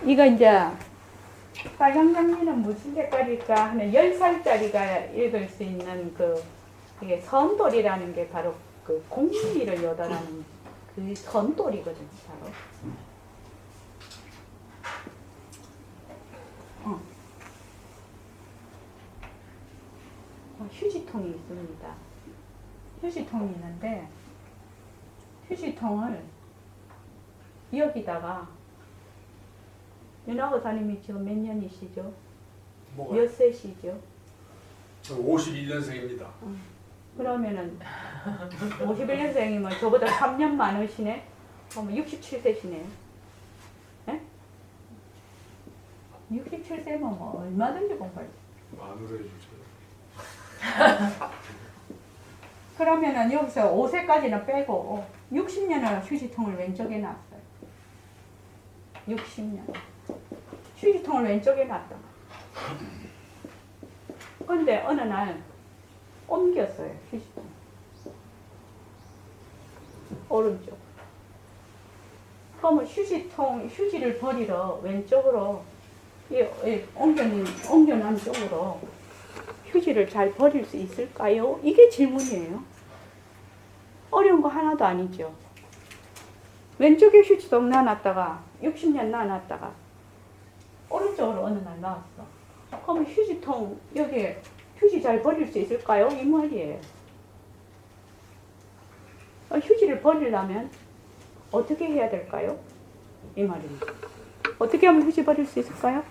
이거 이제 빨간 장미는 무슨 색깔일까 하는 10살짜리가 읽을 수 있는 이게 선돌이라는 게 바로 그 공리를 요단하는 그 선돌이거든요, 바로. 휴지통이 있습니다. 휴지통이 있는데 휴지통을 여기다가 윤하고사님이 지금 몇 년이시죠? 뭐가요? 몇 세시죠? 저 51년생입니다. 그러면은 51년생이면 저보다 3년 많으시네? 그러면 67세시네요. 네? 67세면 뭐 얼마든지 공부할 수 있어요. 만으로 해주세요. 그러면은 여기서 5세까지는 빼고 60년을 휴지통을 왼쪽에 놨어요. 60년. 휴지통을 왼쪽에 놨다. 근데 어느 날 옮겼어요, 휴지통. 오른쪽. 그러면 휴지를 버리러 왼쪽으로 옮겨놓은 쪽으로 휴지를 잘 버릴 수 있을까요? 이게 질문이에요. 어려운 거 하나도 아니죠. 왼쪽에 휴지통 놔놨다가 60년 놔놨다가 오른쪽으로 어느 날 나왔어. 그럼 휴지통 여기에 휴지 잘 버릴 수 있을까요? 이 말이에요. 휴지를 버리려면 어떻게 해야 될까요? 이 말입니다. 어떻게 하면 휴지 버릴 수 있을까요?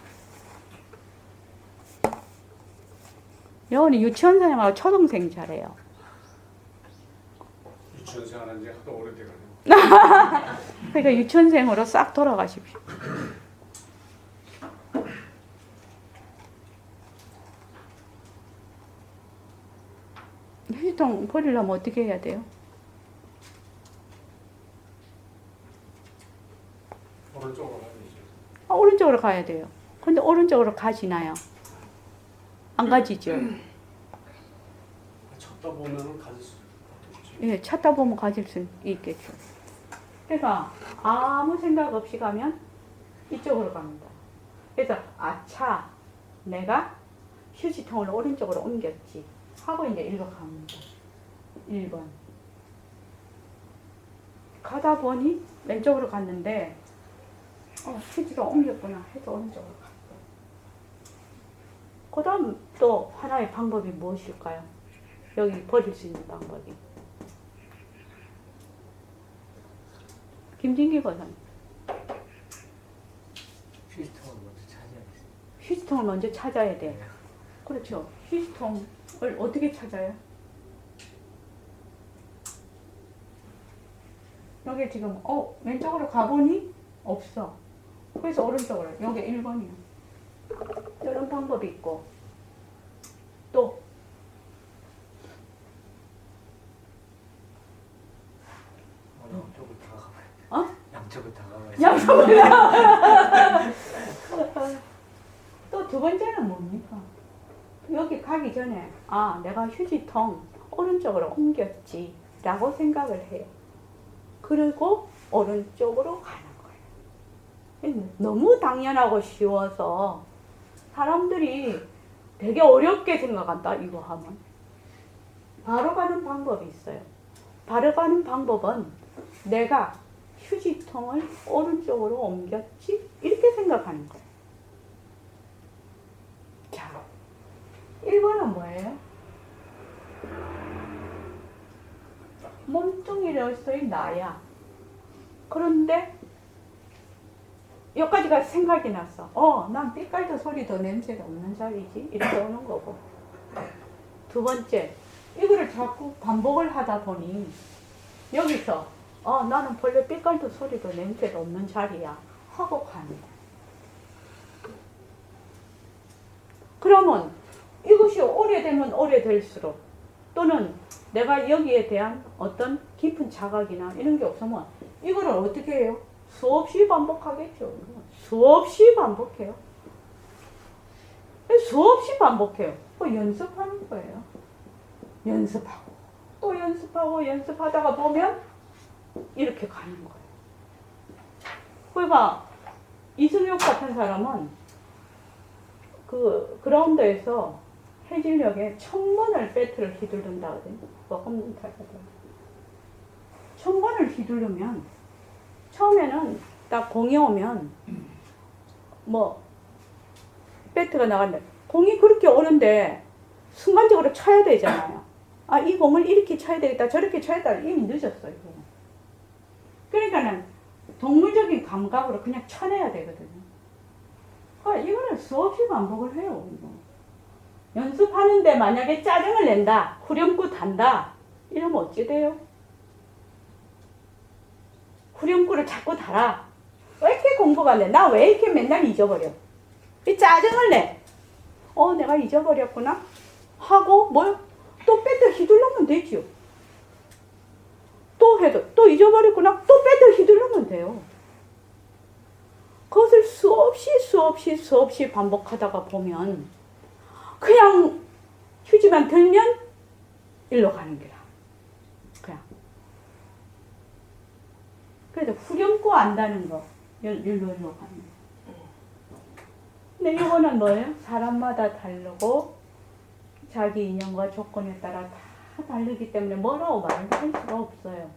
여원이 유치원생하고 초등생 잘해요. 유치원생 안 한 지 하도 오래돼가지고. 그러니까 유치원생으로 싹 돌아가십시오. 휴지통 버리려면 어떻게 해야 돼요? 오른쪽으로 가야죠. 오른쪽으로 가야 돼요. 근데 오른쪽으로 가시나요? 안 가지죠? 찾다 보면은 가질 수 있겠죠. 예, 찾다 보면 가질 수 있겠죠. 그래서 아무 생각 없이 가면 이쪽으로 갑니다. 그래서 아차, 내가 휴지통을 오른쪽으로 옮겼지 하고 이제 일로 갑니다. 1번. 가다 보니 왼쪽으로 갔는데 휴지를 옮겼구나 해서 오른쪽으로 갔어요. 그 다음 또 하나의 방법이 무엇일까요? 여기 버릴 수 있는 방법이. 김진기 권사님. 휴지통을 먼저 찾아야겠어요. 휴지통을 먼저 찾아야 돼. 그렇죠. 휴지통을 어떻게 찾아요? 여기 지금 왼쪽으로 가보니 없어. 그래서 오른쪽으로. 여기 1번이요. 이런 방법이 있고 또 양쪽을 다 가봐야 돼. 양쪽을 다 가봐야 돼. 양쪽으로. 또 두 번째는 뭡니까? 여기 가기 전에 내가 휴지통 오른쪽으로 옮겼지 라고 생각을 해요. 그리고 오른쪽으로 가는 거예요. 너무 당연하고 쉬워서 사람들이 되게 어렵게 생각한다 이거 하면. 바로 가는 방법이 있어요. 바로 가는 방법은 내가 휴지통을 오른쪽으로 옮겼지 이렇게 생각하는 거예요. 자, 1번은 뭐예요? 몸뚱이로서의 나야. 그런데 여기까지가 생각이 났어. 난 삐깔도 소리도 냄새도 없는 자리지. 이렇게 오는 거고. 두 번째, 이거를 자꾸 반복을 하다 보니 여기서 나는 본래 삐깔도 소리도 냄새도 없는 자리야 하고 가는 거야. 그러면 이것이 오래되면 오래될수록 또는 내가 여기에 대한 어떤 깊은 자각이나 이런 게 없으면 이거를 어떻게 해요? 수없이 반복하겠죠. 수없이 반복해요. 수없이 반복해요. 연습하는 거예요. 연습하고 또 연습하고 연습하다가 보면 이렇게 가는 거예요. 그러니까 이승엽 같은 사람은 그 그라운드에서 해질녘에 1000번을 배트를 휘두른다 하거든요. 홈런 탈거든. 1000번을 휘두르면 처음에는 딱 공이 오면 뭐 배트가 나간다. 공이 그렇게 오는데 순간적으로 쳐야 되잖아요. 아, 이 공을 이렇게 쳐야 되겠다, 저렇게 쳐야 되겠다. 이미 늦었어요. 그러니까는 동물적인 감각으로 그냥 쳐내야 되거든요. 그러니까 이거는 수없이 반복을 해요. 이거. 연습하는데 만약에 짜증을 낸다, 후렴구 단다, 이러면 어찌 돼요? 후렴구를 자꾸 달아. 왜 이렇게 공부가 안 돼? 나 왜 이렇게 맨날 잊어버려? 이 짜증을 내. 내가 잊어버렸구나? 하고, 또 배트 휘둘르면 되죠. 또 해도, 또 잊어버렸구나? 또 배트 휘둘르면 돼요. 그것을 수없이 반복하다가 보면, 그냥 휴지만 들면 일로 가는 게라. 그냥. 그래서 후렴구 안다는 거, 일로 가는 거. 근데 이거는 뭐예요? 사람마다 다르고 자기 인연과 조건에 따라 다 다르기 때문에 뭐라고 말을 할 수가 없어요.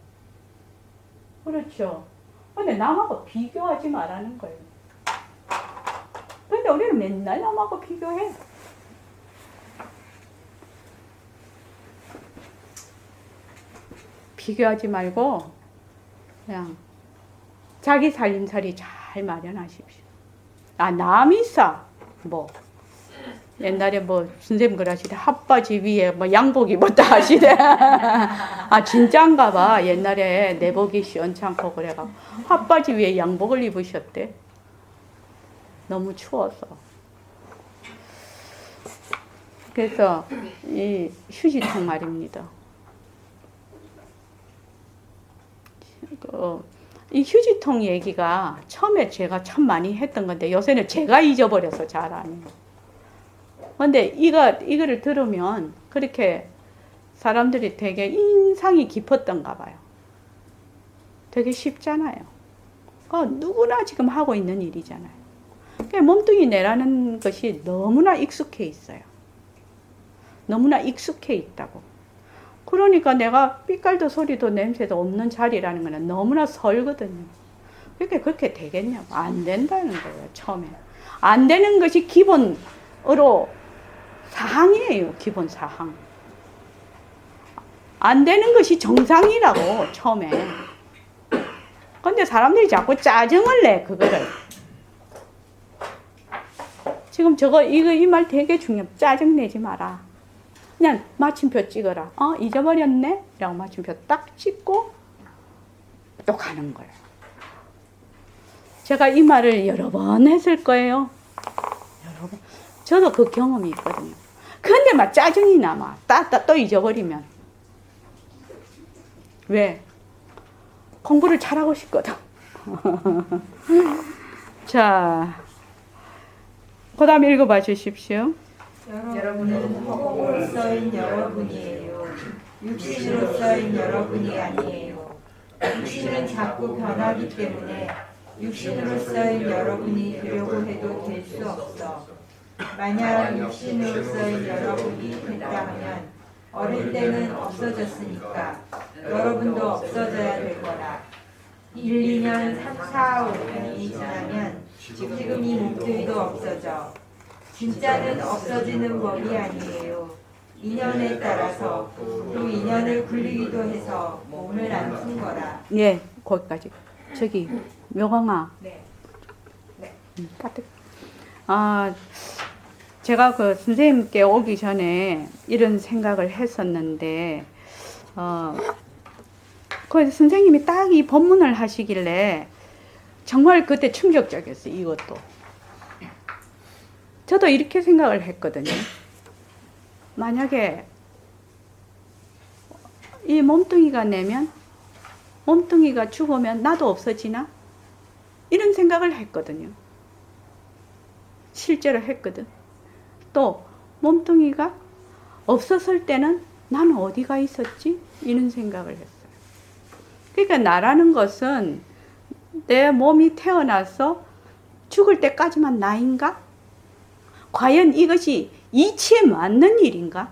그렇죠. 근데 남하고 비교하지 말라는 거예요. 근데 우리는 맨날 남하고 비교해. 비교하지 말고 그냥 자기 살림살이 잘 마련하십시오. 남이 싸. 옛날에 선생님 그러시대. 핫바지 위에 양복 입었다 하시대. 진짜인가 봐. 옛날에 내복이 시원찮고 그래가 핫바지 위에 양복을 입으셨대. 너무 추워서. 그래서 이 휴지통 말입니다. 이 휴지통 얘기가 처음에 제가 참 많이 했던 건데 요새는 제가 잊어버려서 잘 안 해요. 근데 이거를 들으면 그렇게 사람들이 되게 인상이 깊었던가 봐요. 되게 쉽잖아요. 누구나 지금 하고 있는 일이잖아요. 몸뚱이 내라는 것이 너무나 익숙해 있어요. 너무나 익숙해 있다고. 그러니까 내가 삐깔도 소리도 냄새도 없는 자리라는 거는 너무나 설거든요. 그렇게 되겠냐고. 안 된다는 거예요, 처음에. 안 되는 것이 기본으로 사항이에요, 기본 사항. 안 되는 것이 정상이라고, 처음에. 근데 사람들이 자꾸 짜증을 내, 그거를. 지금 이 말 되게 중요해. 짜증 내지 마라. 그냥 마침표 찍어라. 잊어버렸네? 라고 마침표 딱 찍고 또 가는 거예요. 제가 이 말을 여러 번 했을 거예요. 여러 번. 저도 그 경험이 있거든요. 근데 막 짜증이 나, 또 잊어버리면. 왜? 공부를 잘하고 싶거든. 자, 그 다음 읽어봐 주십시오. 여러분은 허공으로서인 여러분이에요. 육신으로서인 여러분이 아니에요. 육신은 자꾸 변하기 때문에 육신으로서인 여러분이 되려고 해도 될 수 없어. 만약 육신으로서인 여러분이 됐다 하면 어릴 때는 없어졌으니까 여러분도 없어져야 될 거라. 1, 2년, 3, 4, 5년이 지나면 지금 이 몸뚱이도 없어져. 진짜는 없어지는 법이 아니에요. 인연에 따라서 또 인연을 굴리기도 해서 몸을 안 푼 거라. 예, 거기까지. 저기 묘광아. 네. 네. 따뜻. 제가 그 선생님께 오기 전에 이런 생각을 했었는데, 그 선생님이 딱 이 법문을 하시길래 정말 그때 충격적이었어요. 이것도. 저도 이렇게 생각을 했거든요. 만약에 이 몸뚱이가 내면, 몸뚱이가 죽으면 나도 없어지나? 이런 생각을 했거든요. 실제로 했거든. 또 몸뚱이가 없었을 때는 나는 어디가 있었지? 이런 생각을 했어요. 그러니까 나라는 것은 내 몸이 태어나서 죽을 때까지만 나인가? 과연 이것이 이치에 맞는 일인가?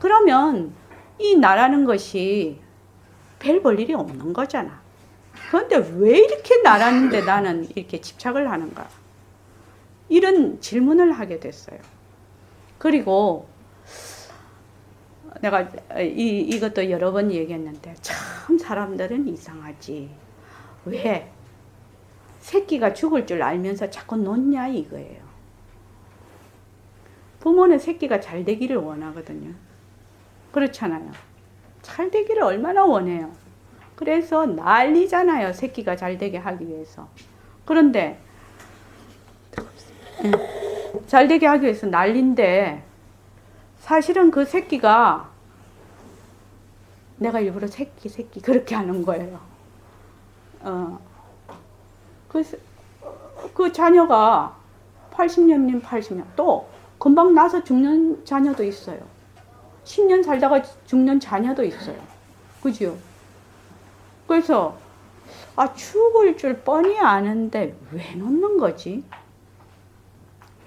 그러면 이 나라는 것이 별 볼 일이 없는 거잖아. 그런데 왜 이렇게 나라는데 나는 이렇게 집착을 하는가? 이런 질문을 하게 됐어요. 그리고 내가 이것도 여러 번 얘기했는데 참 사람들은 이상하지. 왜? 새끼가 죽을 줄 알면서 자꾸 놓냐 이거예요. 부모는 새끼가 잘 되기를 원하거든요. 그렇잖아요. 잘 되기를 얼마나 원해요. 그래서 난리잖아요. 새끼가 잘 되게 하기 위해서. 그런데 잘 되게 하기 위해서 난리인데 사실은 그 새끼가 내가 일부러 새끼 그렇게 하는 거예요. 그 자녀가 80년이면 80년 또 금방 나서 죽는 자녀도 있어요. 10년 살다가 죽는 자녀도 있어요. 그죠? 그래서 죽을 줄 뻔히 아는데 왜 놓는 거지?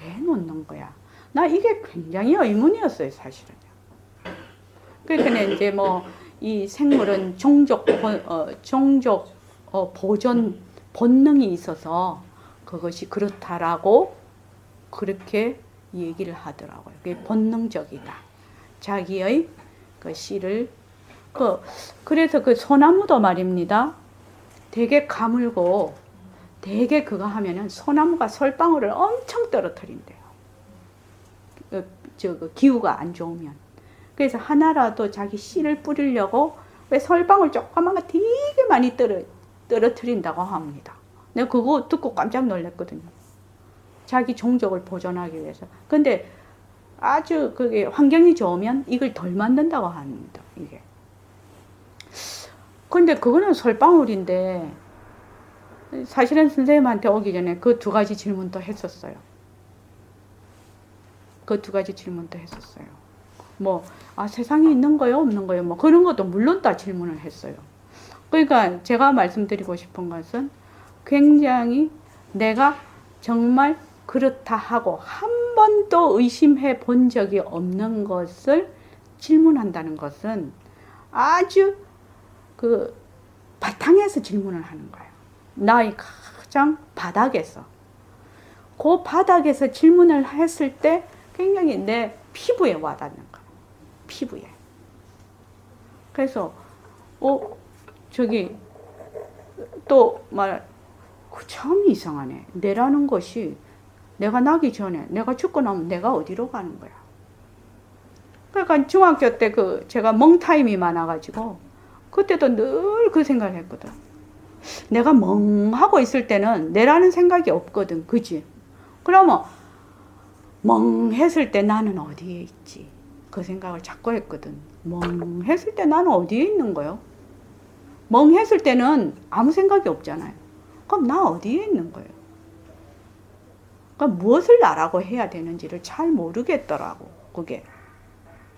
왜 놓는 거야? 나 이게 굉장히 의문이었어요, 사실은. 그러니까 이제 이 생물은 종족 보존 본능이 있어서 그것이 그렇다라고 그렇게 얘기를 하더라고요. 그게 본능적이다. 자기의 그 씨를 그래서 그 소나무도 말입니다. 되게 가물고 되게 그거 하면은 소나무가 솔방울을 엄청 떨어뜨린대요. 그 기후가 안 좋으면. 그래서 하나라도 자기 씨를 뿌리려고 왜 솔방울 조그만 거 되게 많이 떨어뜨린다고 합니다. 내가 그거 듣고 깜짝 놀랐거든요. 자기 종족을 보존하기 위해서. 근데 아주 그게 환경이 좋으면 이걸 덜 만든다고 합니다. 이게. 근데 그거는 솔방울인데 사실은 선생님한테 오기 전에 그 두 가지 질문도 했었어요. 그 두 가지 질문도 했었어요. 세상에 있는 거요, 없는 거요, 그런 것도 물론 다 질문을 했어요. 그러니까 제가 말씀드리고 싶은 것은 굉장히 내가 정말 그렇다 하고 한 번도 의심해 본 적이 없는 것을 질문한다는 것은 아주 그 바탕에서 질문을 하는 거예요. 나의 가장 바닥에서. 그 바닥에서 질문을 했을 때 굉장히 내 피부에 와닿는 거예요. 피부에. 그래서 참 이상하네. 내라는 것이 내가 나기 전에 내가 죽고 나면 내가 어디로 가는 거야. 그러니까 중학교 때 제가 멍타임이 많아가지고 그때도 늘 그 생각을 했거든. 내가 멍하고 있을 때는 내라는 생각이 없거든. 그치? 그러면 멍했을 때 나는 어디에 있지? 그 생각을 자꾸 했거든. 멍했을 때 나는 어디에 있는 거요? 멍했을 때는 아무 생각이 없잖아요. 그럼 나 어디에 있는 거예요? 그러니까 무엇을 나라고 해야 되는지를 잘 모르겠더라고. 그게.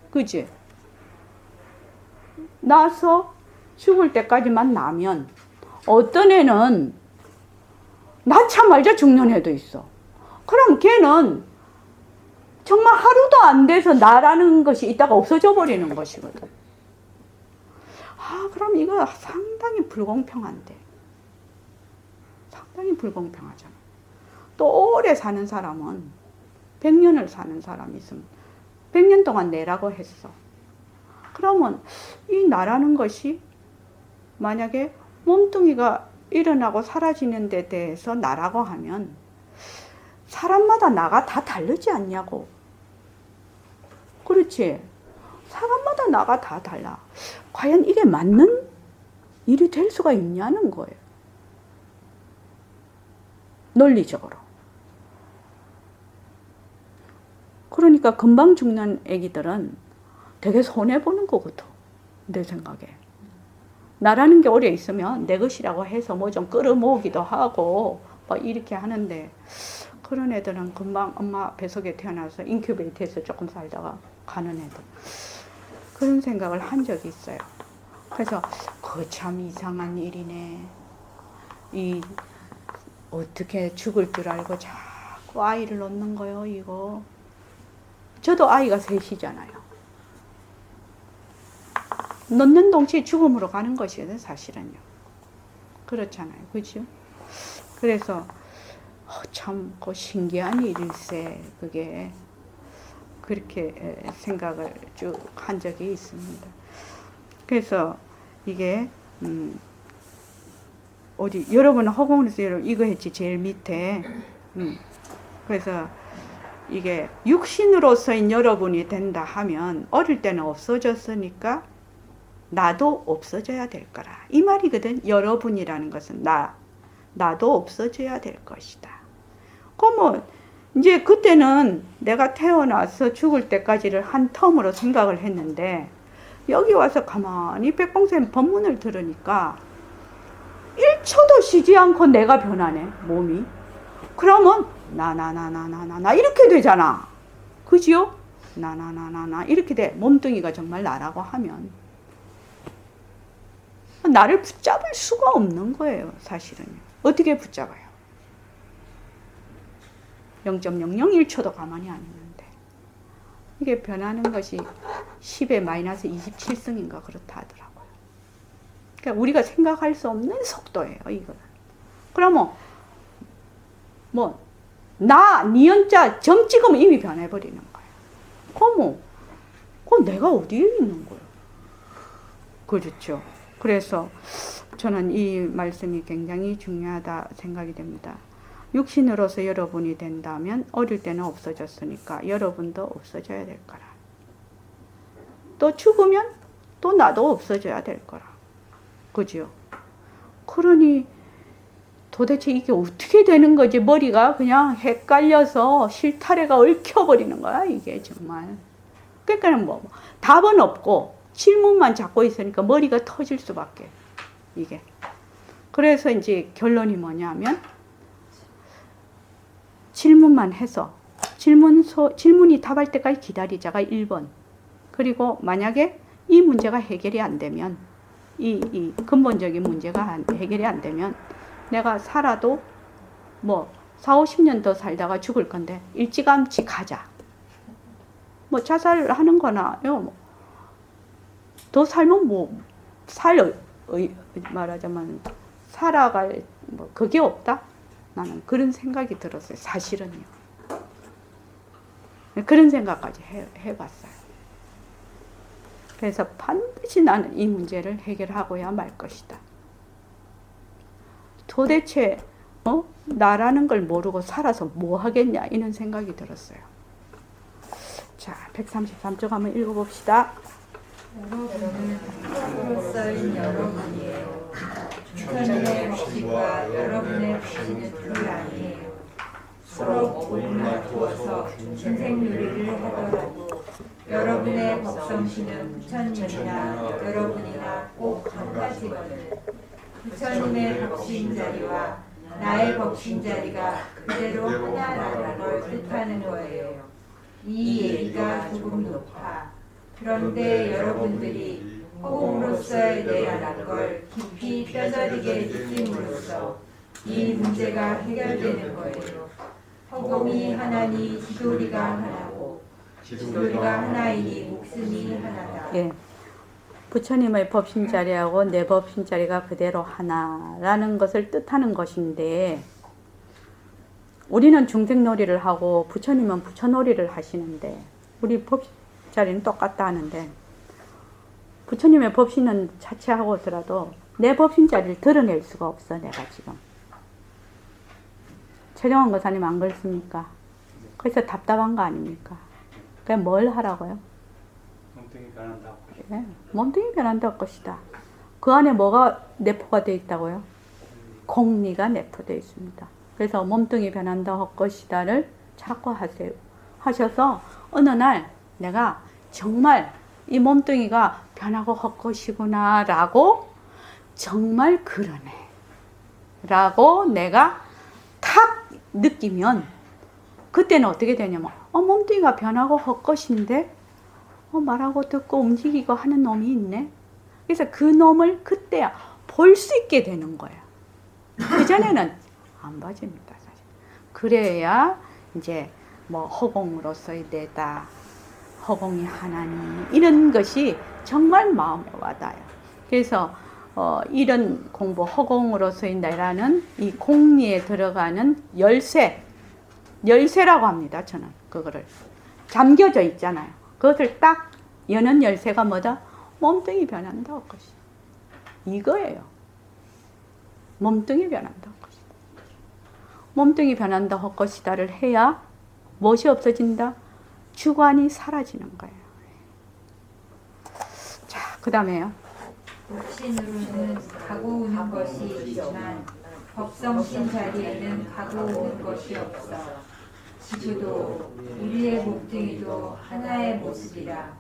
그치? 나서 죽을 때까지만 나면 어떤 애는 낳자마자 죽는 애도 있어. 그럼 걔는 정말 하루도 안 돼서 나라는 것이 있다가 없어져 버리는 것이거든. 그럼 이거 상당히 불공평한데. 상당히 불공평하잖아. 또 오래 사는 사람은 100년을 사는 사람이 있으면 100년 동안 내라고 했어. 그러면 이 나라는 것이 만약에 몸뚱이가 일어나고 사라지는 데 대해서 나라고 하면 사람마다 나가 다 다르지 않냐고. 그렇지? 사람마다 나가 다 달라. 과연 이게 맞는 일이 될 수가 있냐는 거예요. 논리적으로. 그러니까 금방 죽는 애기들은 되게 손해보는 거거든. 내 생각에. 나라는 게 오래 있으면 내 것이라고 해서 좀 끌어모으기도 하고 이렇게 하는데 그런 애들은 금방 엄마 뱃속에 태어나서 인큐베이터에서 조금 살다가 가는 애들. 그런 생각을 한 적이 있어요. 그래서 참 이상한 일이네. 어떻게 죽을 줄 알고 자꾸 아이를 놓는 거예요, 이거. 저도 아이가 셋이잖아요. 놓는 동시에 죽음으로 가는 것이거든요, 사실은요. 그렇잖아요, 그죠? 그래서 참 신기한 일일세, 그게. 그렇게 생각을 쭉 한 적이 있습니다. 그래서 이게 어디 여러분 허공에서 여러분 이거 했지 제일 밑에. 그래서 이게 육신으로서인 여러분이 된다 하면 어릴 때는 없어졌으니까 나도 없어져야 될 거라 이 말이거든. 여러분이라는 것은 나도 없어져야 될 것이다. 그러면 이제 그때는 내가 태어나서 죽을 때까지를 한 텀으로 생각을 했는데 여기 와서 가만히 백봉쌤 법문을 들으니까 1초도 쉬지 않고 내가 변하네, 몸이. 그러면 나 이렇게 되잖아. 그지요? 나 이렇게 돼. 몸뚱이가 정말 나라고 하면 나를 붙잡을 수가 없는 거예요, 사실은. 어떻게 붙잡아요? 0.001초도 가만히 안 있는데 이게 변하는 것이 10의 마이너스 27승인가 그렇다 하더라고요. 그러니까 우리가 생각할 수 없는 속도예요, 이거는. 그러면 니은자 점 찍으면 이미 변해버리는 거예요. 그럼 내가 어디에 있는 거예요? 그렇죠. 그래서 저는 이 말씀이 굉장히 중요하다 생각이 됩니다. 육신으로서 여러분이 된다면 어릴 때는 없어졌으니까 여러분도 없어져야 될 거라. 또 죽으면 또 나도 없어져야 될 거라. 그죠? 그러니 도대체 이게 어떻게 되는 거지? 머리가 그냥 헷갈려서 실타래가 얽혀버리는 거야, 이게 정말. 그러니까 답은 없고 질문만 잡고 있으니까 머리가 터질 수밖에, 이게. 그래서 이제 결론이 뭐냐면 질문만 해서 질문이 답할 때까지 기다리자가 1번. 그리고 만약에 이 문제가 해결이 안 되면 이 근본적인 문제가 해결이 안 되면 내가 살아도 4, 50년 더 살다가 죽을 건데 일찌감치 가자. 자살하는 거나 더 살면 말하자면 살아갈 그게 없다? 나는 그런 생각이 들었어요, 사실은요. 그런 생각까지 해봤어요. 그래서 반드시 나는 이 문제를 해결하고야 말 것이다. 도대체 나라는 걸 모르고 살아서 뭐 하겠냐 이런 생각이 들었어요. 자, 133쪽 한번 읽어봅시다. 여러분은 서로서인 여러분이에요. 주천의 법칙과 여러분의 법칙은 둘 아니에요. 서로 오분을 두어서 신생유리를 하더라도 여러분의 법성신은 부처님이나 여러분이나 꼭 한 가지거든. 부처님의 법신자리와 나의 법신자리가 그대로 하나라는 걸 뜻하는 거예요. 이 얘기가 조금 높아. 그런데 여러분들이 허공으로서의 내라는 걸 깊이 뼈저리게 느낌으로써 이 문제가 해결되는 거예요. 허공이 하나니 지도리가 하나고 지도리가 하나이니 목숨이 하나다. 예. 부처님의 법신자리하고 내 법신자리가 그대로 하나라는 것을 뜻하는 것인데 우리는 중생놀이를 하고 부처님은 부처놀이를 하시는데 우리 법자리는 똑같다 하는데 부처님의 법신은 자체하고서라도 내 법신자리를 드러낼 수가 없어, 내가 지금. 최정환 거사님 안 그렇습니까? 그래서 답답한 거 아닙니까? 그냥 뭘 하라고요? 몸뚱이 변한다. 네, 몸뚱이 변한다 할 것이다. 그 안에 뭐가 내포가 되어 있다고요? 공리가 내포되어 있습니다. 그래서 몸뚱이 변한다 할 것이다를 자꾸 하세요. 하셔서 어느 날 내가 정말 이 몸뚱이가 변하고 할 것이구나 라고 정말 그러네 라고 내가 탁 느끼면 그때는 어떻게 되냐면 몸뚱이가 변하고 할 것인데 말하고 듣고 움직이고 하는 놈이 있네. 그래서 그 놈을 그때 볼 수 있게 되는 거야. 그전에는 안 봐집니다, 사실. 그래야 이제 뭐 허공으로서의 내다, 허공이 하나니 이런 것이 정말 마음에 와닿아요. 그래서 이런 공부 허공으로서의 내라는 이 공리에 들어가는 열쇠라고 합니다. 저는 그거를 잠겨져 있잖아요. 그것을 딱 여는 열쇠가 뭐다? 몸뚱이 변한다 할 것이다. 이거예요. 몸뚱이 변한다 할 것이다. 몸뚱이 변한다 할 것이다를 해야 무엇이 없어진다? 주관이 사라지는 거예요. 자, 그 다음에요. 육신으로는 가고 오는 것이 있지만 법성신 자리에는 가고 오는 것이 없어. 지구도 우리의 몸뚱이도 하나의 모습이라.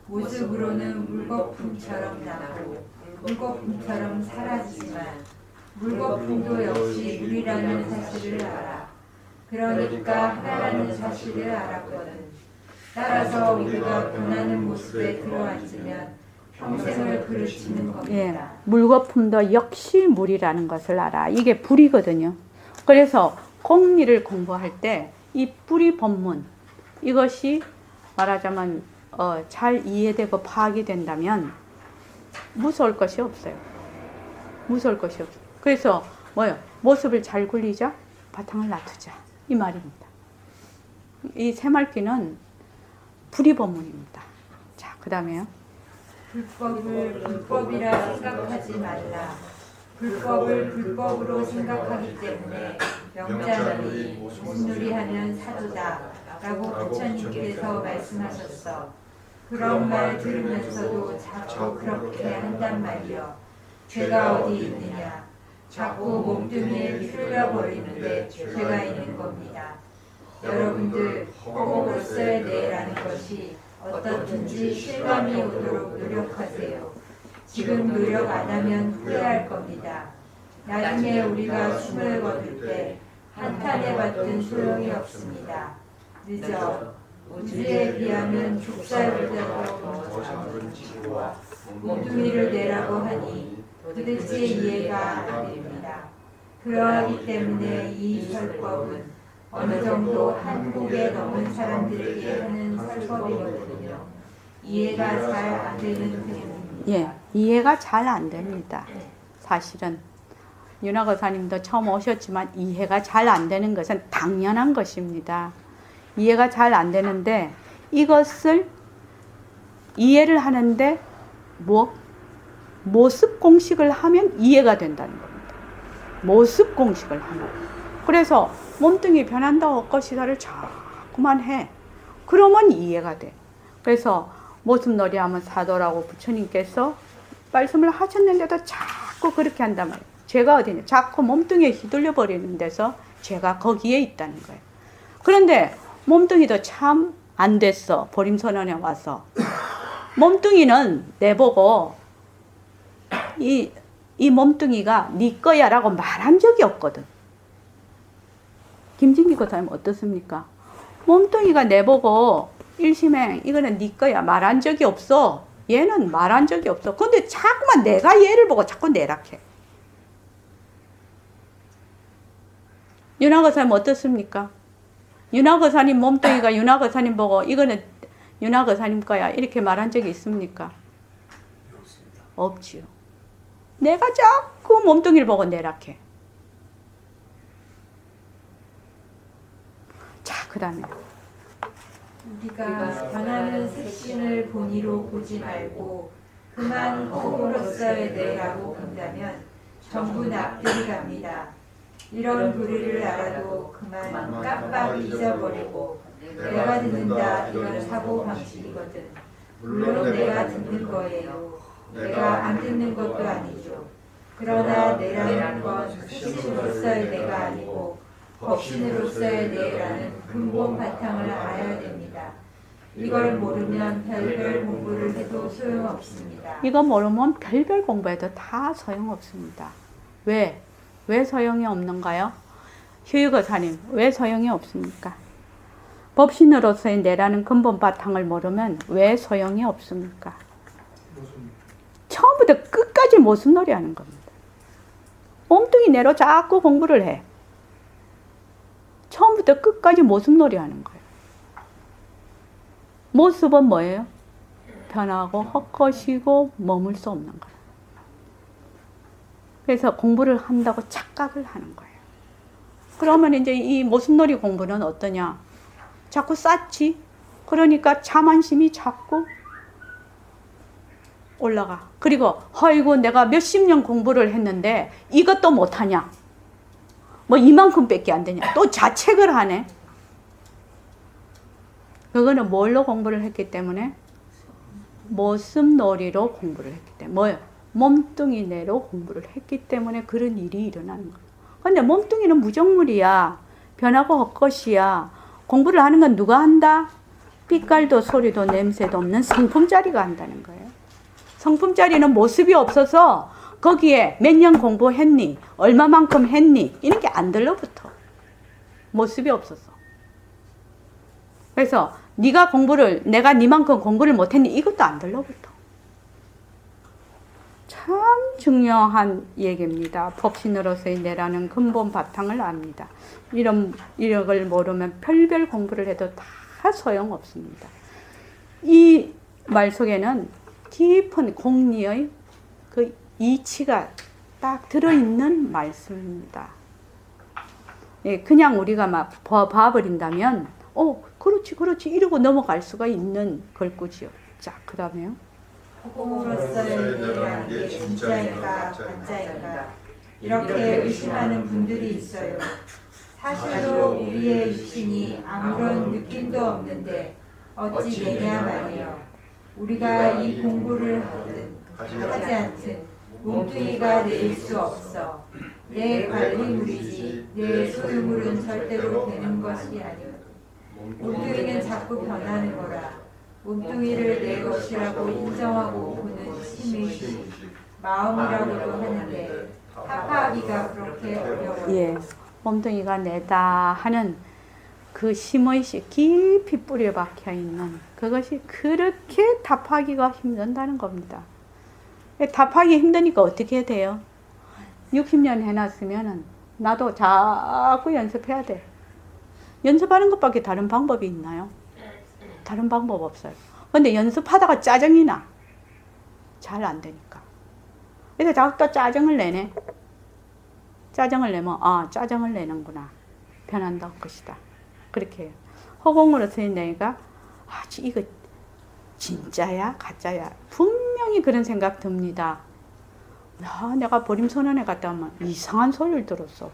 모습으로는 물거품처럼 나고 물거품처럼 사라지지만 물거품도 역시 물이라는 사실을 알아. 그러니까 하나라는 사실을 알았거든. 따라서 우리가 변하는 모습에 들어앉으면 평생을 그르치는 겁니다. 예, 물거품도 역시 물이라는 것을 알아. 이게 불이거든요. 그래서 공리를 공부할 때 이 뿌리 법문, 이것이 말하자면 잘 이해되고 파악이 된다면 무서울 것이 없어요. 무서울 것이 없어요. 그래서 뭐요? 모습을 잘 굴리자, 바탕을 놔두자, 이 말입니다. 이 새말귀는 불이 법문입니다. 자, 그 다음에요. 불법을 불법이라 생각하지 말라. 불법을 불법으로 생각하기 때문에 명자님이 무슨 놀이 하면 사도다 라고 부처님께서 말씀하셨어. 그런 말 들으면서도 자꾸 그렇게 한단 말이여. 죄가 어디 있느냐. 자꾸 몸뚱이에 흘려버리는데 죄가 있는 겁니다. 여러분들 허공으로서의 내라는 것이 어떻든지 실감이 오도록 노력하세요. 지금 노력 안 하면 후회할 겁니다. 나중에 우리가 숨을 거둘 때 한탄에 받든 소용이 없습니다. 늦어 우주에 비하면 족살보다도 더 작은 지구와 몸뚱이를 내라고 하니 도대체 이해가 안 됩니다. 그러하기 때문에 이 설법은 어느 정도 한국에 넘은 사람들에게 하는 설법이거든요. 이해가 잘 안 되는 때문입니다. 예, 이해가 잘 안 됩니다. 사실은 윤학거사님도 처음 오셨지만 이해가 잘 안 되는 것은 당연한 것입니다. 이해가 잘 안 되는데 이것을 이해를 하는데 모습 공식을 하면 이해가 된다는 겁니다. 모습 공식을 하면. 그래서 몸뚱이 변한다고 것이다를 자꾸만 해. 그러면 이해가 돼. 그래서 모습놀이 하면 사도라고 부처님께서 말씀을 하셨는데도 자꾸 그렇게 한단 말이에요. 죄가 어디냐? 자꾸 몸뚱이에 휘둘려 버리는 데서 죄가 거기에 있다는 거예요. 그런데 몸뚱이도 참 안 됐어. 보림선언에 와서. 몸뚱이는 내보고 이 몸뚱이가 네 거야 라고 말한 적이 없거든. 김진기 고사님 어떻습니까? 몸뚱이가 내보고 일심행 이거는 네 거야 말한 적이 없어. 얘는 말한 적이 없어. 근데 자꾸만 내가 얘를 보고 자꾸 내락해. 윤학거사님 어떻습니까? 윤학거사님 몸뚱이가 윤학거사님 보고 이거는 윤학거사님 거야 이렇게 말한 적이 있습니까? 없습니다. 없지요. 내가 자꾸 몸뚱이를 보고 내락해. 자, 그 다음에 우리가 변하는 색신을 본의로 보지 말고 그만 허공으로서의 내라고 본다면 전부 납득이 갑니다. 이런 도리를 알아도 그만 깜빡 잊어버리고 내가 듣는다 이건 사고방식이거든. 물론 내가 듣는 거예요. 내가 안 듣는 것도 아니죠. 그러나 내라는 건 색신으로서의 내가 아니고 법신으로서의 내라는 근본 바탕을 알아야 됩니다. 이걸 모르면 별별 공부를 해도 소용없습니다. 이거 모르면 별별 공부해도 다 소용없습니다. 왜? 왜 소용이 없는가요? 휴유거사님, 왜 소용이 없습니까? 법신으로서의 내라는 근본 바탕을 모르면 왜 소용이 없습니까? 처음부터 끝까지 모순놀이 하는 겁니다. 몸뚱이 내로 자꾸 공부를 해. 처음부터 끝까지 모습놀이 하는 거예요. 모습은 뭐예요? 변하고 헛것이고 머물 수 없는 거예요. 그래서 공부를 한다고 착각을 하는 거예요. 그러면 이제 이 모습놀이 공부는 어떠냐? 자꾸 쌓지? 그러니까 자만심이 자꾸 올라가. 그리고 아이고 내가 몇십 년 공부를 했는데 이것도 못하냐? 뭐 이만큼밖에 안 되냐? 또 자책을 하네. 그거는 뭘로 공부를 했기 때문에? 모습놀이로 공부를 했기 때문에. 뭐예요? 몸뚱이내로 공부를 했기 때문에 그런 일이 일어나는 거예요. 근데 몸뚱이는 무정물이야. 변하고 헛것이야. 공부를 하는 건 누가 한다? 빛깔도 소리도 냄새도 없는 성품짜리가 한다는 거예요. 성품짜리는 모습이 없어서 거기에 몇 년 공부했니? 얼마만큼 했니? 이런 게 안 들러붙어. 모습이 없어서. 그래서 네가 공부를, 내가 니만큼 공부를 못했니? 이것도 안 들러붙어. 참 중요한 얘기입니다. 법신으로서의 내라는 근본 바탕을 압니다. 이런 걸 모르면 별별 공부를 해도 다 소용없습니다. 이 말 속에는 깊은 공리의 그 이치가 딱 들어있는 말씀입니다. 예, 그냥 우리가 막 봐버린다면, 그렇지 이러고 넘어갈 수가 있는 걸꾸지요. 자, 그 다음에요. 허공으로서의 내라는 게 진짜인가 가짜인가 이렇게 의심하는 분들이 있어요. 사실로 우리의 육신이 아무런 느낌도 없는데 어찌 내냐 말이요. 우리가 이 공부를 하든 하지 않든 몸뚱이가 내일 수 없어. 내 관리물이지 내 소유물은 절대로 되는 것이 아니오. 몸뚱이는 자꾸 변하는 거라. 몸뚱이를 내 것이라고 인정하고 보는 심의식, 마음이라고도 하는데 타파하기가 그렇게 어려워요. 예, 몸뚱이가 내다 하는 그 심의식 깊이 뿌려 박혀 있는 그것이 그렇게 답하기가 힘든다는 겁니다. 답하기 힘드니까 어떻게 돼요? 60년 해놨으면은 나도 자꾸 연습해야 돼. 연습하는 것밖에 다른 방법이 있나요? 다른 방법 없어요. 근데 연습하다가 짜증이 나. 잘 안 되니까. 그래서 자꾸 또 짜증을 내네. 짜증을 내면, 짜증을 내는구나. 변한다 것이다. 그렇게 해요. 허공으로서의 내가, 이거 진짜야? 가짜야? 분명히 그런 생각 듭니다. 내가 보림선언에 갔다 오면 이상한 소리를 들었어.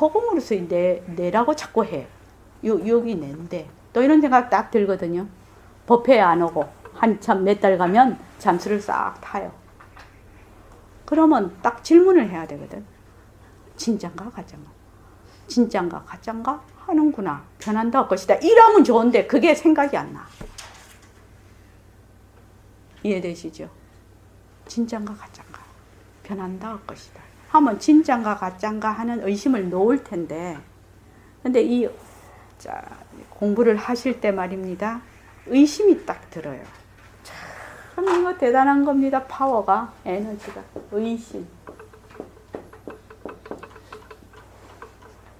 허공으로서의 내라고 자꾸 해. 여기 낸데. 또 이런 생각 딱 들거든요. 법회에 안 오고 한참 몇 달 가면 잠수를 싹 타요. 그러면 딱 질문을 해야 되거든. 진짠가 가짠가? 진짠가 가짠가? 하는구나. 변한다 할 것이다. 이러면 좋은데 그게 생각이 안 나. 이해되시죠? 진짠가 가짠가? 변한다 할 것이다. 하면 진짠가 가짠가 하는 의심을 놓을 텐데 근데 공부를 하실 때 말입니다. 의심이 딱 들어요. 참 이거 대단한 겁니다. 파워가, 에너지가, 의심.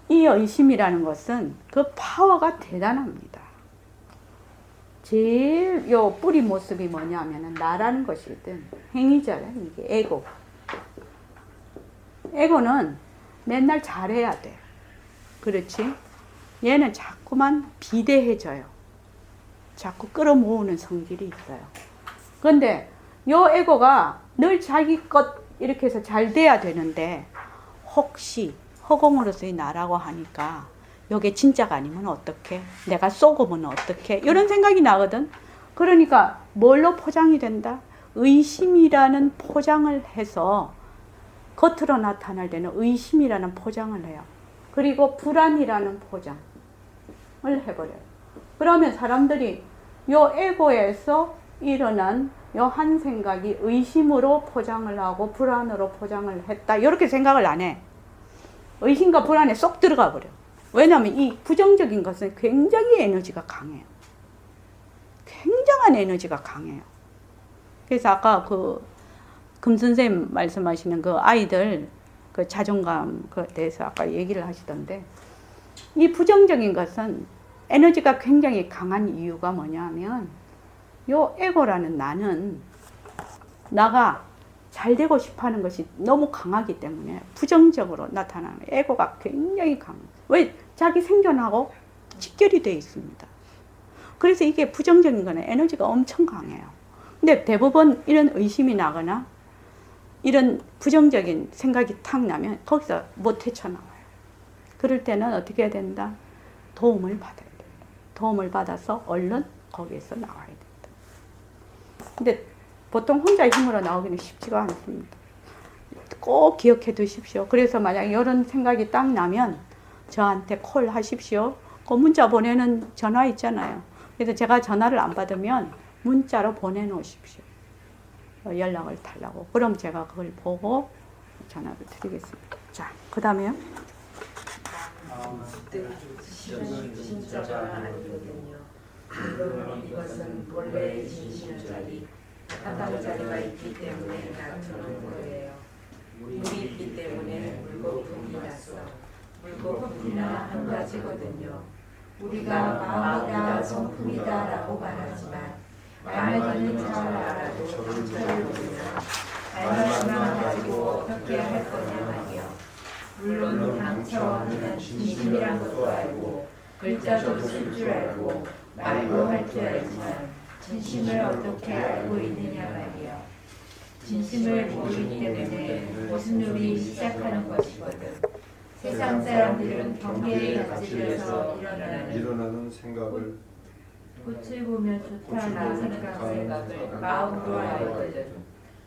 이 의심이라는 것은 그 파워가 대단합니다. 제일 요 뿌리 모습이 뭐냐면은 나라는 것이든 행위잖아요. 이게 에고. 에고는 맨날 잘해야 돼. 그렇지? 얘는 자꾸만 비대해져요. 자꾸 끌어모으는 성질이 있어요. 그런데 요 에고가 늘 자기 것 이렇게 해서 잘 돼야 되는데 혹시 허공으로서의 나라고 하니까 요게 진짜가 아니면 어떡해? 내가 쏘고면 어떡해? 이런 생각이 나거든. 그러니까 뭘로 포장이 된다? 의심이라는 포장을 해서 겉으로 나타날 때는 의심이라는 포장을 해요. 그리고 불안이라는 포장을 해버려요. 그러면 사람들이 요 에고에서 일어난 요 한 생각이 의심으로 포장을 하고 불안으로 포장을 했다. 이렇게 생각을 안 해. 의심과 불안에 쏙 들어가 버려. 왜냐하면 이 부정적인 것은 굉장히 에너지가 강해요. 굉장한 에너지가 강해요. 그래서 아까 금선생님 말씀하시는 그 아이들 그 자존감 그 대해서 아까 얘기를 하시던데 이 부정적인 것은 에너지가 굉장히 강한 이유가 뭐냐면 요 에고라는 나는 나가 잘 되고 싶어 하는 것이 너무 강하기 때문에 부정적으로 나타나는 에고가 굉장히 강해요. 왜? 자기 생존하고 직결이 되어 있습니다. 그래서 이게 부정적인 거는 에너지가 엄청 강해요. 근데 대부분 이런 의심이 나거나 이런 부정적인 생각이 탁 나면 거기서 못 헤쳐나와요. 그럴 때는 어떻게 해야 된다? 도움을 받아야 된다. 도움을 받아서 얼른 거기에서 나와야 된다. 근데 보통 혼자 힘으로 나오기는 쉽지가 않습니다. 꼭 기억해 두십시오. 그래서 만약 이런 생각이 딱 나면 저한테 콜 하십시오. 그 문자 보내는 전화 있잖아요. 그래서 제가 전화를 안 받으면 문자로 보내놓으십시오. 연락을 달라고. 그럼 제가 그걸 보고 전화를 드리겠습니다. 자, 그 다음에요. 진짜가 아니거든요. 물론 이것은 본래 진실자리, 사당자리가 있기 때문에 나타난 거예요. 물이 있기 때문에 물거품이 났어. 물거품이나 한 가지거든요. 우리가 마음이다, 성품이다 라고 말하지만 말하기는 잘 알아도 상처를 모르면 말만 가지고 어떻게 할 거냐만요. 물론 상처는 진심이란 것도 알고 글자도 쓸 줄 알고 말도 할 줄 알지만 진심을 어떻게 알고 있느냐 말이야. 진심을 모르기 때문에 무슨 일이 시작하는 것이거든. 세상 사람들은 경계에 갇히려서 일어나는 생각을 꽃을 보면 좋다는 생각을 마음으로 알거든.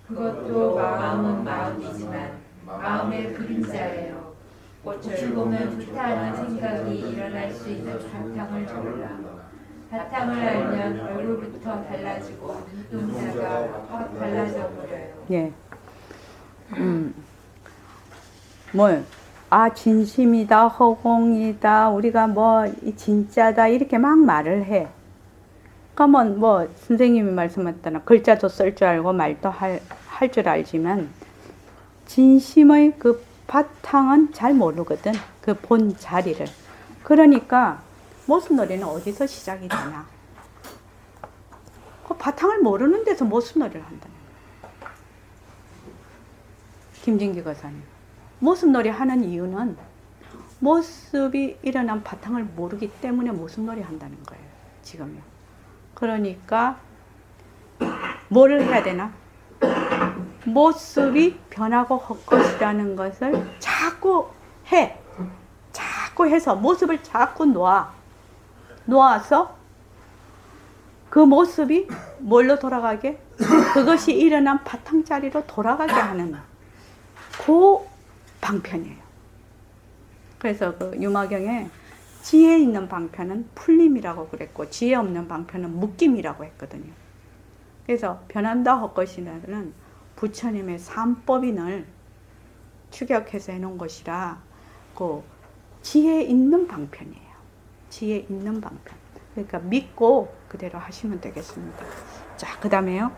그것도 마음은 마음이지만 마음의 그림자예요. 꽃을 보면 좋다는 생각이 일어날 수 있는 바탕을 몰라. 바탕을 알면 얼굴부터 달라지고 눈동자가 확 달라져 버려요. 예. 진심이다, 허공이다, 우리가 진짜다, 이렇게 막 말을 해. 그러면 선생님이 말씀하셨잖아. 글자도 쓸 줄 알고 말도 할 줄 알지만, 진심의 그 바탕은 잘 모르거든. 그 본 자리를. 그러니까, 모순놀이는 어디서 시작이 되냐. 그 바탕을 모르는 데서 모순놀이를 한다는 거야. 김진기 거사님. 모습놀이 하는 이유는 모습이 일어난 바탕을 모르기 때문에 모습놀이 한다는 거예요. 지금요. 그러니까 뭐를 해야 되나? 모습이 변하고 헛것이라는 것을 자꾸 해. 자꾸 해서 모습을 자꾸 놓아서 그 모습이 뭘로 돌아가게? 그것이 일어난 바탕자리로 돌아가게 하는 그 방편이에요. 그래서 그 유마경에 지혜 있는 방편은 풀림이라고 그랬고 지혜 없는 방편은 묶임이라고 했거든요. 그래서 변한다 헛것이라는 부처님의 삼법인을 추격해서 해놓은 것이라 그 지혜 있는 방편이에요. 지혜 있는 방편. 그러니까 믿고 그대로 하시면 되겠습니다. 자, 그 다음에요.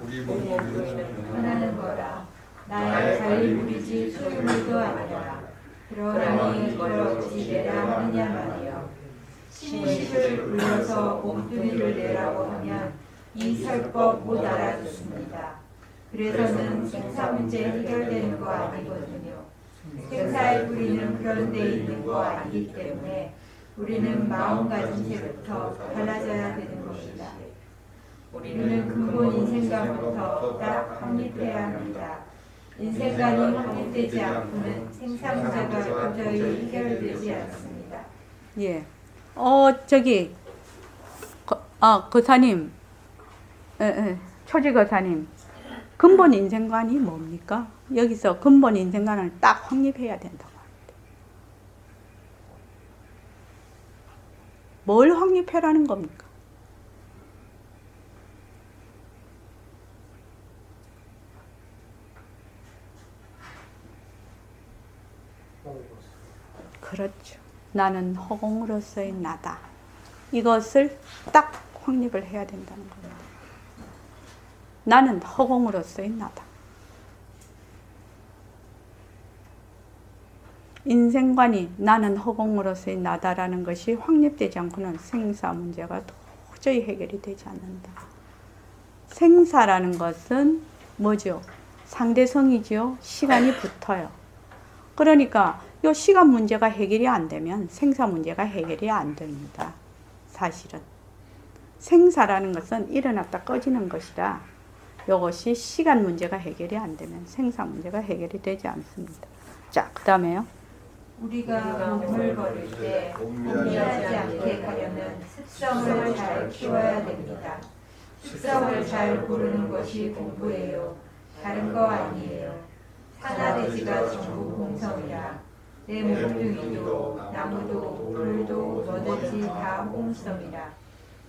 우리 하나는 거라. 나의 관리물이지 소유물도 아니라. 그러니 이걸 어찌 내라 하느냐 말이요. 신식을 불러서 몸뚱이를 내라고 하면 이 설법 못 알아듣습니다. 그래서는 생사 문제 해결되는 거 아니거든요. 생사의 뿌리는 그런 데 있는 거 아니기 때문에 우리는 마음가짐 때부터 달라져야 되는 것이다. 우리는 근본 인생관부터 딱 확립해야 합니다. 인생관이 확립되지 않고는 생사 문제가 도저히 해결되지 않습니다. 예. 거사님. 초지거사님. 근본 인생관이 뭡니까? 여기서 근본 인생관을 딱 확립해야 된다고 합니다. 뭘 확립해라는 겁니까? 그렇죠. 나는 허공으로서의 나다. 이것을 딱 확립을 해야 된다는 겁니다. 나는 허공으로서의 나다. 인생관이 나는 허공으로서의 나다라는 것이 확립되지 않고는 생사 문제가 도저히 해결이 되지 않는다. 생사라는 것은 뭐죠? 상대성이죠. 시간이 붙어요. 그러니까 이 시간 문제가 해결이 안 되면 생사 문제가 해결이 안 됩니다. 사실은. 생사라는 것은 일어났다 꺼지는 것이라 이것이 시간 문제가 해결이 안 되면 생사 문제가 해결이 되지 않습니다. 자, 그 다음에요. 우리가 몸을 버릴 때 곤미하지 않게 가려면 습성을 잘 키워야 됩니다. 습성을 잘 고르는 것이 공부예요. 다른 거 아니에요. 산화돼지가 전부 홍성이라 내 몸뚱이도 나무도 돌도 뭐든지 다 홍성이라.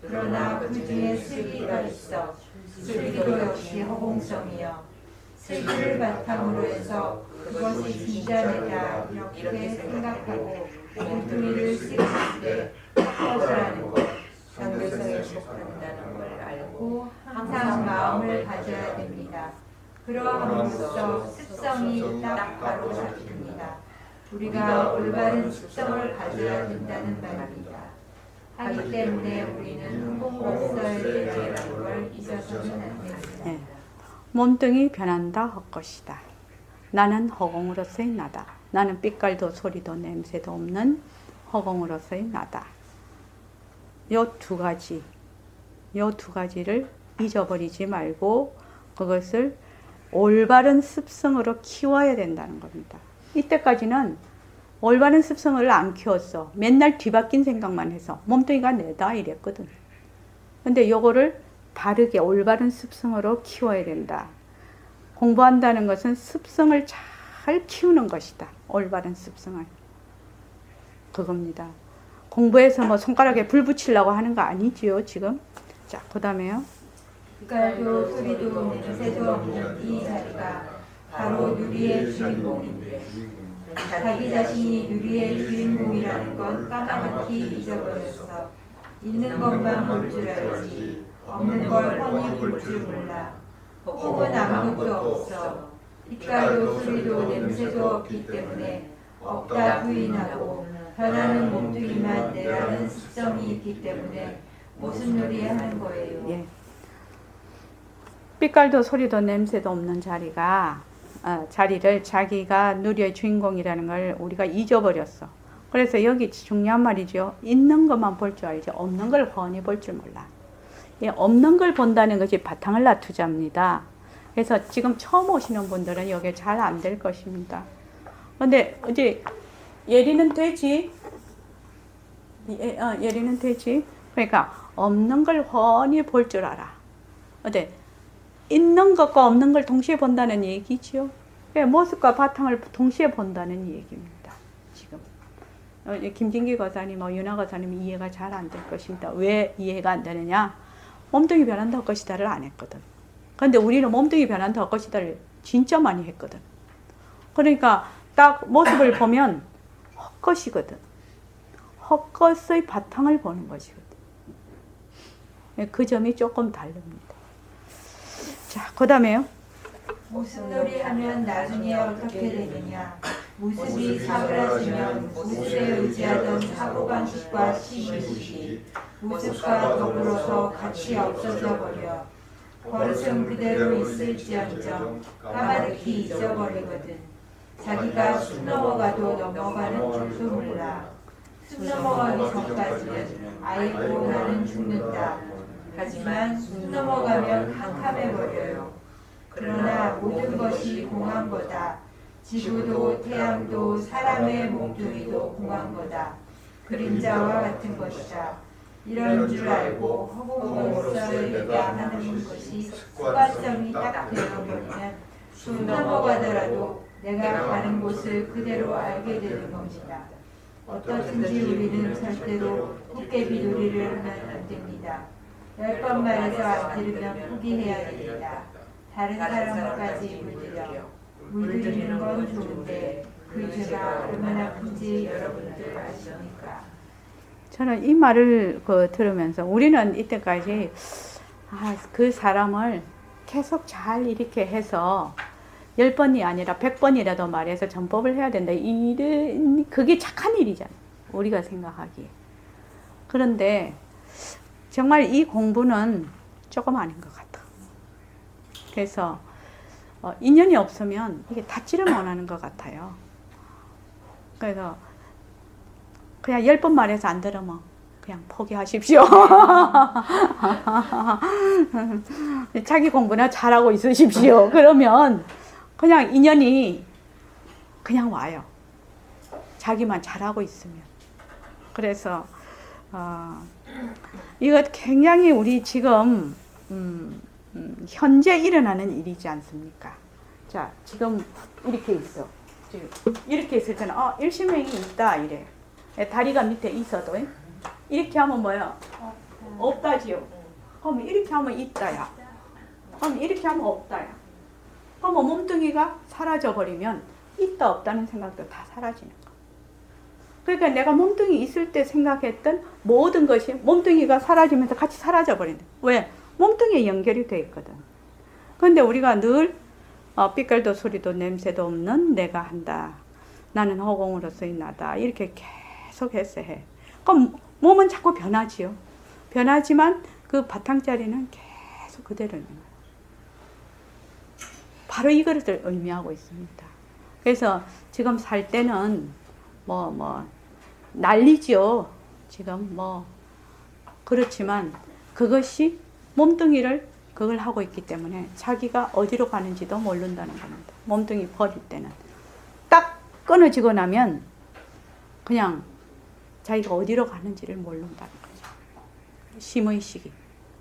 그러나 그 중에 슬기가 있어. 슬기도 역시 허공성이여. 슬기를 바탕으로 해서 그것이 진짜내다 이렇게 생각하고 몸뚱이를 쓰실 때 헛것을 하는 것, 상대성에 속한다는 걸 알고 항상 마음을 가져야 됩니다. 그러함으로써 습성이 딱 바로 잡힙니다. 우리가 올바른 습성을 가져야 된다는 말입니다. 하기 때문에 우리는 허공으로서의 예라는 걸 잊어서는 안 됩니다. 네. 몸뚱이 변한다 헛것이다. 나는 허공으로서의 나다. 나는 빛깔도 소리도 냄새도 없는 허공으로서의 나다. 요 두 가지를 잊어버리지 말고 그것을 올바른 습성으로 키워야 된다는 겁니다. 이때까지는 올바른 습성을 안 키웠어. 맨날 뒤바뀐 생각만 해서 몸뚱이가 내다 이랬거든. 근데 요거를 바르게 올바른 습성으로 키워야 된다. 공부한다는 것은 습성을 잘 키우는 것이다. 올바른 습성을. 그겁니다. 공부해서 뭐 손가락에 불 붙이려고 하는 거 아니지요, 지금? 자, 그 다음에요. 빛깔도 소리도 냄새도 없는 이 자리가 바로 누리의 주인공인데 자기 자신이 누리의 주인공이라는 건 까맣게 잊어버렸어. 있는 것만 볼 줄 알지 없는 걸 뻔히 볼 줄 몰라. 혹은 아무것도 없어. 빛깔도 소리도 냄새도 없기 때문에 없다 부인하고 변하는 몸뚱이만 내라는 습성이 있기 때문에 무슨 놀이 하는 거예요. 예. 빛깔도 소리도 냄새도 없는 자리를 자기가 누리의 주인공이라는 걸 우리가 잊어버렸어. 그래서 여기 중요한 말이죠. 있는 것만 볼 줄 알지 없는 걸 훤히 볼 줄 몰라. 예, 없는 걸 본다는 것이 바탕을 놔두자입니다. 그래서 지금 처음 오시는 분들은 여기 잘 안 될 것입니다. 근데 이제 예리는 되지? 예리는 되지? 그러니까 없는 걸 훤히 볼 줄 알아. 어때? 있는 것과 없는 걸 동시에 본다는 얘기지요. 모습과 바탕을 동시에 본다는 얘기입니다. 지금 김진기 거사님, 윤아 거사님 이해가 잘 안 될 것입니다. 왜 이해가 안 되느냐? 몸뚱이 변한다 헛것이다를 안 했거든. 근데 우리는 몸뚱이 변한다 헛것이다를 진짜 많이 했거든. 그러니까 딱 모습을 보면 헛것이거든. 헛것의 바탕을 보는 것이거든. 그 점이 조금 다릅니다. 자, 그 다음에요. 무슨 놀이 하면 나중에 어떻게 되느냐. 모습이 사그라지면 모습에 의지하던 사고방식과 시기시 모습과 더불어서 같이 없어져 버려. 버릇은 그대로 있을지언정 까마득히 잊어버리거든. 자기가 숨 넘어가도 넘어가는 줄도 몰라. 숨 넘어가기 전까지는 아이고 나는 죽는다. 하지만 숨 넘어가면 캄캄해버려요. 그러나 모든 것이 공한 거다. 지구도 태양도 사람의 몸뚱이도 공한 거다. 그림자와 같은 것이다. 이런 줄 알고 허공으로서야 하는 것이 습관성이 딱 되어버리면 숨 넘어가더라도 내가 가는 곳을 그대로 알게 되는 것이다. 어떻든지 우리는 절대로 도깨비 놀이를 하면 안 됩니다. 10번 말해서 안 들으면 포기해야 됩니다. 다른 사람까지 물들이는 건 좋은데 그 죄가 얼마나 큰지 여러분들 아십니까? 저는 이 말을 들으면서 우리는 이때까지 그 사람을 계속 잘 이렇게 해서 10번이 아니라 100번이라도 말해서 전법을 해야 된다. 그게 착한 일이잖아. 우리가 생각하기에. 그런데 정말 이 공부는 조금 아닌 것 같아. 그래서 인연이 없으면 이게 닿지를 못하는 것 같아요. 그래서 그냥 10번 말해서 안 들으면 그냥 포기하십시오. 자기 공부나 잘하고 있으십시오. 그러면 그냥 인연이 그냥 와요. 자기만 잘하고 있으면. 그래서 이거 굉장히 우리 지금 현재 일어나는 일이지 않습니까? 자, 지금 이렇게 있어. 지금 이렇게 있을 때는 일신명이 있다 이래. 다리가 밑에 있어도 이렇게 하면 뭐야? 없다지요. 그럼 이렇게 하면 있다야. 그럼 이렇게 하면 없다야. 그럼 몸뚱이가 사라져 버리면 있다 없다는 생각도 다 사라지는 거. 그러니까 내가 몸뚱이 있을 때 생각했던 모든 것이 몸뚱이가 사라지면서 같이 사라져 버린다. 왜? 몸뚱이에 연결이 돼 있거든. 그런데 우리가 늘 빛깔도 소리도 냄새도 없는 내가 한다. 나는 허공으로서의 나다. 이렇게 계속해서 해. 그럼 몸은 자꾸 변하지요. 변하지만 그 바탕자리는 계속 그대로 있는 거예요. 바로 이것을 의미하고 있습니다. 그래서 지금 살 때는 난리죠. 지금 그렇지만 그것이 몸뚱이를 그걸 하고 있기 때문에 자기가 어디로 가는지도 모른다는 겁니다. 몸뚱이 버릴 때는. 딱 끊어지고 나면 그냥 자기가 어디로 가는지를 모른다는 거죠. 심의식이.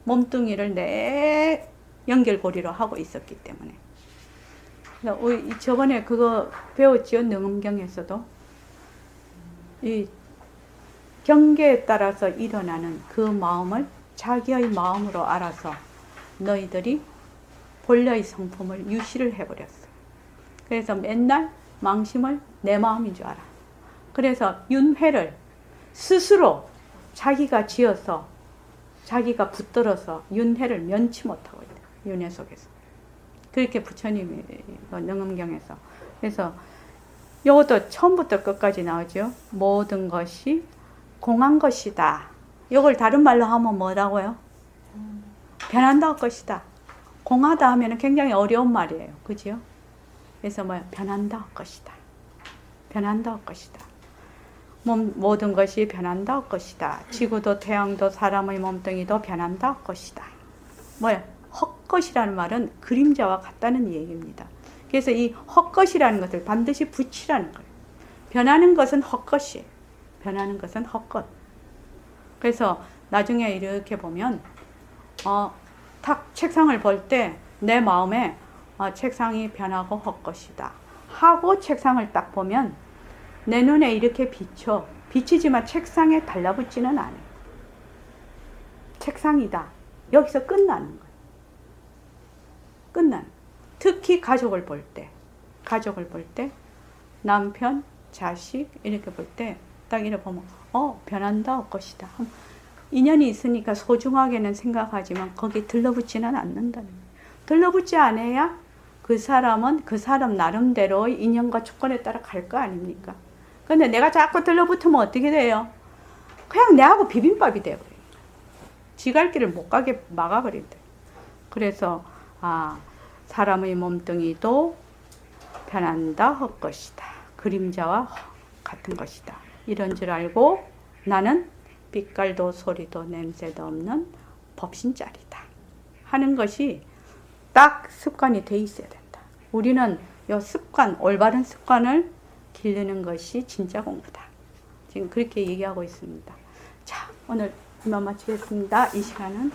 몸뚱이를 내 연결고리로 하고 있었기 때문에. 우리 저번에 그거 배웠지요? 능엄경에서도. 이 경계에 따라서 일어나는 그 마음을 자기의 마음으로 알아서 너희들이 본래의 성품을 유시를 해버렸어. 그래서 맨날 망심을 내 마음인 줄 알아. 그래서 윤회를 스스로 자기가 지어서 자기가 붙들어서 윤회를 면치 못하고 있다. 윤회 속에서. 그렇게 부처님이 능엄경에서. 그래서 이것도 처음부터 끝까지 나오죠. 모든 것이 공한 것이다. 이걸 다른 말로 하면 뭐라고요? 변한다 할 것이다. 공하다 하면 굉장히 어려운 말이에요. 그죠? 그래서 변한다 할 것이다. 변한다 할 것이다. 모든 것이 변한다 할 것이다. 지구도 태양도 사람의 몸뚱이도 변한다 할 것이다. 헛것이라는 말은 그림자와 같다는 얘기입니다. 그래서 이 헛것이라는 것을 반드시 붙이라는 거예요. 변하는 것은 헛것이에요. 변하는 것은 헛것. 그래서 나중에 이렇게 보면 탁 책상을 볼 때 내 마음에 책상이 변하고 헛것이다 하고 책상을 딱 보면 내 눈에 이렇게 비치지만 책상에 달라붙지는 않아요. 책상이다. 여기서 끝나는 거예요. 특히 가족을 볼 때 남편, 자식 이렇게 볼 때 딱 이렇게 보면 변한다 할 것이다. 인연이 있으니까 소중하게는 생각하지만 거기에 들러붙지는 않는다는 거예요. 들러붙지 않아야 그 사람은 그 사람 나름대로의 인연과 조건에 따라 갈 거 아닙니까? 근데 내가 자꾸 들러붙으면 어떻게 돼요? 그냥 내하고 비빔밥이 되어버려요. 지 갈 길을 못 가게 막아버린다. 그래서 사람의 몸뚱이도 변한다 할 것이다. 그림자와 같은 것이다. 이런 줄 알고 나는 빛깔도 소리도 냄새도 없는 법신자리다 하는 것이 딱 습관이 돼 있어야 된다. 우리는 이 습관, 올바른 습관을 기르는 것이 진짜 공부다. 지금 그렇게 얘기하고 있습니다. 자, 오늘 이만 마치겠습니다. 이 시간은